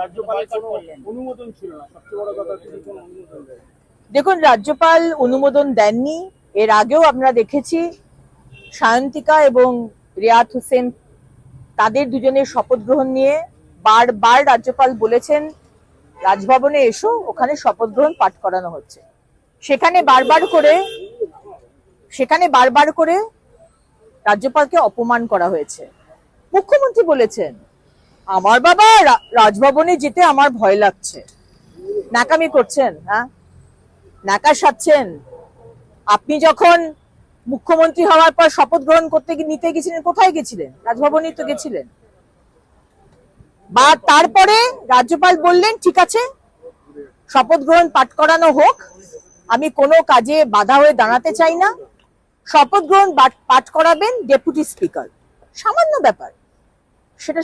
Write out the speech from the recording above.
রাজ্যপালের কোনো অনুমোদন ছিল না, সবচেয়ে বড় কথা তিনি কোনো অনুমোদন দেন। দেখুন, রাজ্যপাল অনুমোদন দেননি। এর আগেও আমরা দেখেছি সায়ন্তিকা এবং রিয়াত হোসেন তাদের দুজনের শপথ গ্রহণ নিয়ে বারবার রাজ্যপাল বলেছেন রাজভবনে এসো, ওখানে শপথ গ্রহণ পাঠ করানো হচ্ছে। সেখানে বারবার করে রাজ্যপালকে অপমান করা হয়েছে। মুখ্যমন্ত্রী বলেছেন আমার বাবা রাজভবনে যেতে আমার ভয় লাগছে। নাকামি করছেন, হ্যাঁ, নাকা সাচ্ছেন। আপনি যখন মুখ্যমন্ত্রী হওয়ার পর শপথ গ্রহণ নিতে গেছিলেন, কোথায় গেছিলেন? রাজভবনেই তো গেছিলেন। বা তারপরে রাজ্যপাল বললেন ঠিক আছে, শপথ গ্রহণ পাঠ করানো হোক, আমি কোনো কাজে বাধা হয়ে দাঁড়াতে চাই না, শপথ গ্রহণ পাঠ করাবেন ডেপুটি স্পিকার। সামান্য ব্যাপার, সেটা